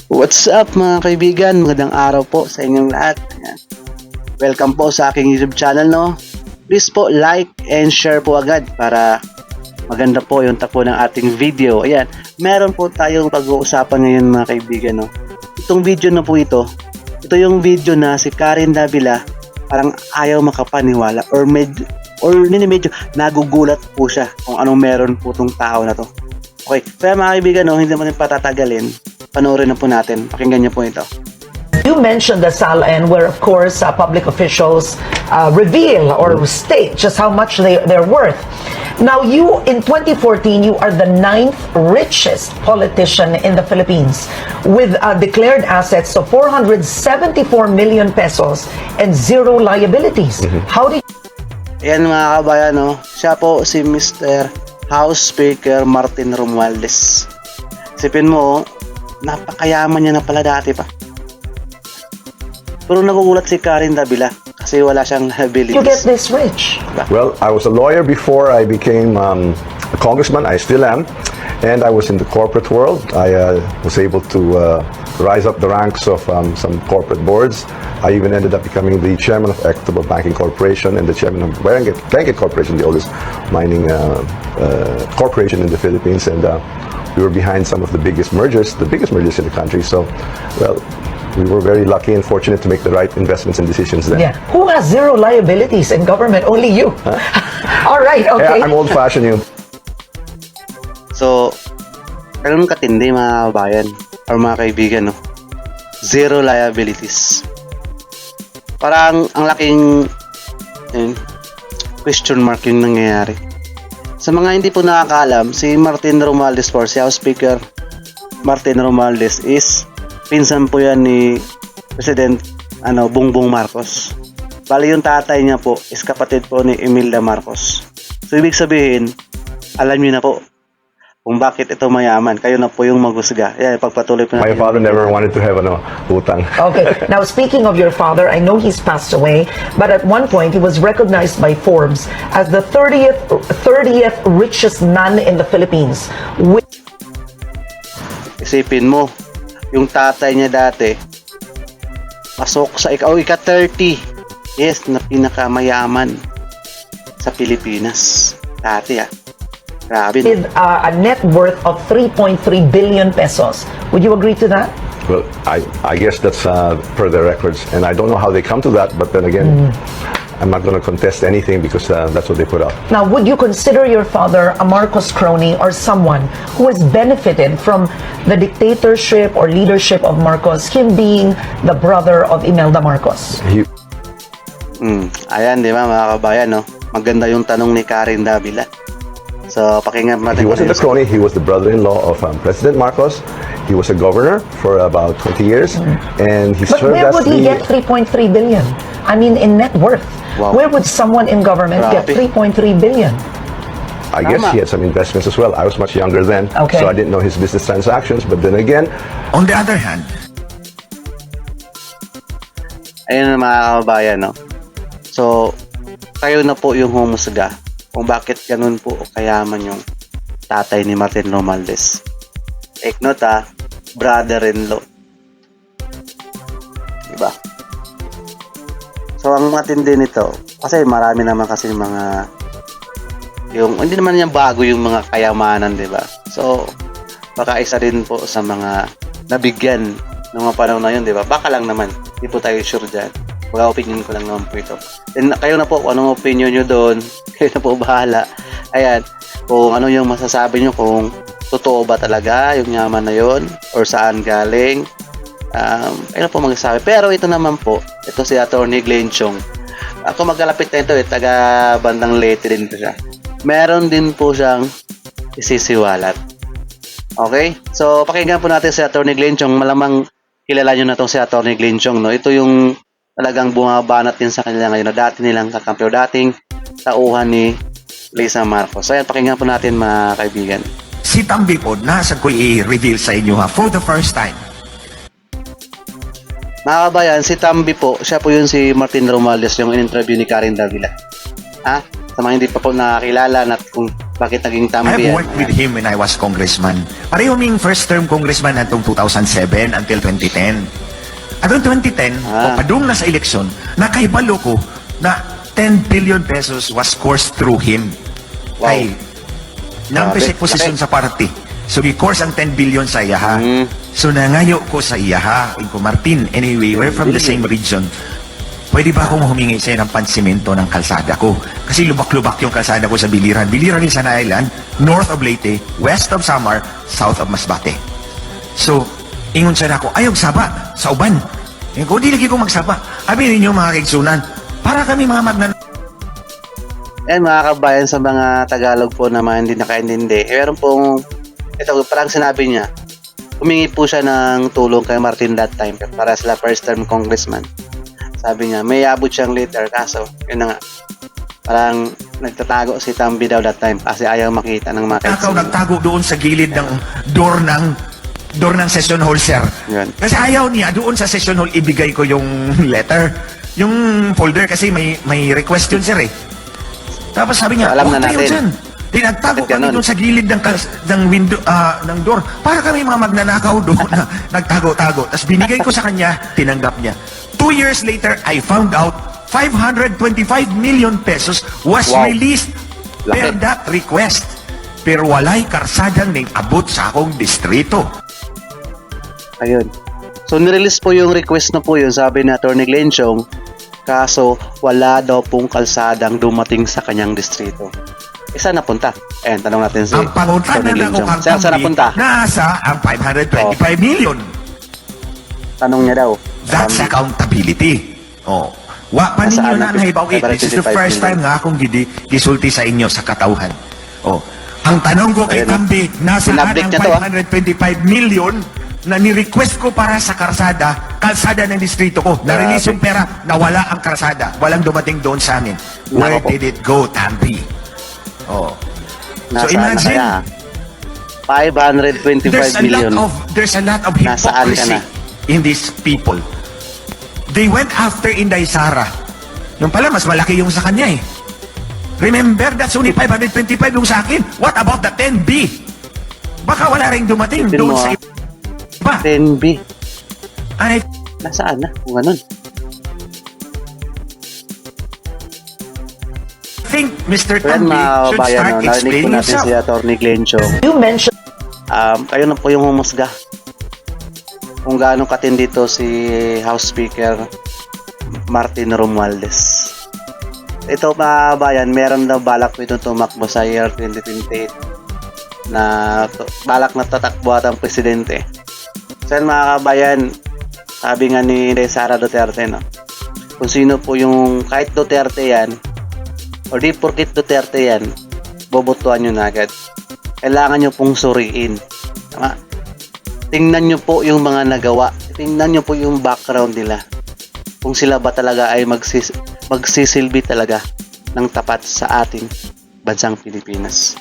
What's up mga kaibigan? Magandang araw po sa inyong lahat. Ayan. Welcome po sa aking YouTube channel, no? Please po like and share po agad para maganda po yung takbo ng ating video. Ayan, meron po tayong pag-uusapan ngayon mga kaibigan, no? Itong video na po ito yung video na si Karen Davila parang ayaw makapaniwala or medyo nagugulat po siya kung anong meron po itong tao na to. Okay, kaya mga kaibigan, no, hindi naman patatagalin. Panoorin na po natin. Pakinggan niyo po ito. You mentioned the SALN where, of course, public officials reveal or state just how much they're worth. Now, you, in 2014, you are the 9th richest politician in the Philippines with declared assets of 474 million pesos and zero liabilities. How did Ayan mga kabayan, no? Siya po si Mr. House Speaker Martin Romualdez. Isipin mo, napakayaman niya na pala dati pa. Pero nagugulat si Karen Davila kasi wala siyang liabilities. you get this rich? Well, I was a lawyer before I became a congressman. I still am. And I was in the corporate world. I was able to rise up the ranks of some corporate boards. I even ended up becoming the chairman of Equitable Banking Corporation and the chairman of Blanket Corporation, the oldest mining corporation in the Philippines. And we were behind some of the biggest mergers in the country. So, well, we were very lucky and fortunate to make the right investments and decisions then. Yeah. Who has zero liabilities in government? Only you. All right, okay. Yeah, I'm old-fashioned, you. So, ganun katindi mga kabayan or mga kaibigan, no? Zero liabilities. Parang ang laking question mark yung nangyayari. Sa mga hindi po nakakaalam, si Martin Romualdez po, si House Speaker Martin Romualdez is pinsan po yan ni President Bongbong Marcos. Bali yung tatay niya po is kapatid po ni Imelda Marcos. So ibig sabihin, alam niyo na po kung bakit ito mayaman. Kayo na po yung maghusga. Yeah, pagpatuloy po natin. My father never wanted to have utang. Okay. Now, speaking of your father, I know he's passed away, but at one point, he was recognized by Forbes as the 30th richest man in the Philippines. Isipin mo, yung tatay niya dati, pasok sa ika-30. Yes, na pinakamayaman sa Pilipinas. Dati Grabe. With a net worth of 3.3 billion pesos. Would you agree to that? Well, I guess that's per the records, and I don't know how they come to that. But then again, I'm not going to contest anything because that's what they put up. Now, would you consider your father a Marcos crony or someone who has benefited from the dictatorship or leadership of Marcos, him being the brother of Imelda Marcos? Ayan, di ba mga kabayan, no? Maganda yung tanong ni Karen Davila. So, pakinggan natin. He wasn't a crony. He was the brother-in-law of President Marcos. He was a governor for about 20 years, and he But served where as would he the... get 3.3 billion? I mean, in net worth. Wow. Where would someone in government get Grabe. 3.3 billion? I guess he had some investments as well. I was much younger then, Okay. so I didn't know his business transactions. But then again, On the other hand, Ayun na mga kabayan, no? So, kayo na po yung humusga kung bakit ganun po kayaman yung tatay ni Martin Romualdez. Take note brother-in-law. Diba? So, ang matindi nito, kasi marami naman kasi mga hindi naman yan bago yung mga kayamanan, diba? So, baka isa rin po sa mga nabigyan ng mga panahon na yun, diba? Baka lang naman, hindi po tayo sure dyan. Mga opinion ko lang naman po ito. And kayo na po, kung anong opinion nyo doon, kayo na po bahala. Ayan, kung ano yung masasabi nyo, kung totoo ba talaga yung yaman na yun, or saan galing, kayo na po magsasabi. Pero ito naman po, ito si Atty. Glenn Chong. Ako magkalapit na ito, taga bandang Leyte din po siya. Meron din po siyang isisiwalat. Okay? So, pakinggan po natin si Atty. Glenn Chong. Malamang kilala nyo na itong si Atty. Glenn Chong, no? Ito yung talagang bumabanat din sa kanila ngayon na dati nilang kakampi o dating tauhan ni Lisa Marcos. So, ayan, pakinggan po natin mga kaibigan. si Tambi po, nasa ko i-reveal sa inyo for the first time. Mga kabayan, si Tambi po, siya po yun si Martin Romualdez, yung in-interview ni Karen Davila. Sa mga hindi pa po nakakilala na kung Bakit naging I tambi have yan? worked with him when I was congressman. Pareho ming first term congressman hantong 2007 until 2010. At noong 2010, padung na sa eleksyon, nakaibalo ko na 10 billion pesos was coursed through him. Wow. Ay, nampisik Grabe. posisyon sa party. So, gi-course ang 10 billion sa iyaha. So, nangayo ko sa iyaha. Inko, Martin, anyway, we're from the same region. Pwede ba akong humingi sa'yo ng pansimento ng kalsada ko? Kasi lubak-lubak yung kalsada ko sa Biliran. Biliran is an island, north of Leyte, west of Samar, south of Masbate. So, ingon siya na ako, ayog saba, sa uban. Ingon ko, di lagi ko magsaba. Abi ninyo mga kaigsunan, para kami mga Yan mga kabayan sa mga Tagalog po na mga hindi nakaintindi. Meron pong, ito parang sinabi niya, humingi po siya ng tulong kay Martin that time para sila first term congressman. Sabi niya, may abot siyang later kaso, yun na nga. Parang nagtatago si Tambi daw that time kasi ayaw makita ng mga Nakaw kaitsin. nagtago doon sa gilid ng door ng session hall, sir. Yan. Kasi ayaw niya doon sa session hall ibigay ko yung letter, yung folder kasi may request yun, sir eh. Tapos sabi niya, Alam na "Huwag tayo natin. dyan." Tinagtago Bakit kami ganon? doon sa gilid ng window, ng door. Para kami mga magnanakaw doon na nagtago-tago. Tapos binigay ko sa kanya, tinanggap niya. 2 years later, I found out 525 million pesos was Wow. released per Laki. that request. Pero walay karsadang ning abot sa akong distrito. Ayun. So, nirelease po yung request na po yun, sabi ni Atty. Glenchong, kaso wala daw pong kalsadang dumating sa kanyang distrito. Saan napunta? Ayan, tanong natin si Ang pangutanan Atty. na ako Glenchong. kang Saan napunta? nasa ang 525 million. Tanong niya daw. That's accountability. Oh. Wa pa ninyo Nasaan na ang nahibaw it. This is the 525 first time nga akong gisulti sa inyo sa katauhan. Oh. Ang tanong ko kay Ayun, Tambi, nasaan Pinablik ang niya to, 525 million na ni-request ko para sa kalsada ng distrito ko. Na-release yung pera, nawala ang kalsada. Walang dumating doon sa amin. Where Nako po. did it go, Tambi? Oh. So Nasaan na imagine, kaya? 525 million. there's a lot of Nasaan ka hypocrisy na? in these people. They went after Inday Sara. Yung pala, mas malaki yung sa kanya eh. Remember, that's only 525 yung sa akin. What about the 10B? Baka wala rin dumating Isipin doon mo, sa ah. iba. 10B. I Nasaan na? Kung ganun. think Mr. So yan Tambi mga should bayan, start no, narinig po explaining natin himself. si Atty. Glenchong. You mentioned Kayo na po yung humusga. Kung gaano katindi to si House Speaker Martin Romualdez. Ito mga bayan, meron daw balak po itong tumakbo sa year 2028 na balak na tatakbo at ang presidente. So yan mga kabayan, sabi nga ni Sara Duterte, no? Kung sino po yung kahit Duterte yan, o di porkit Duterte yan, bobotohan nyo na agad. Kailangan nyo pong suriin. Tama? Tingnan nyo po yung mga nagawa. Tingnan nyo po yung background nila. Kung sila ba talaga ay magsisilbi talaga ng tapat sa ating bansang Pilipinas.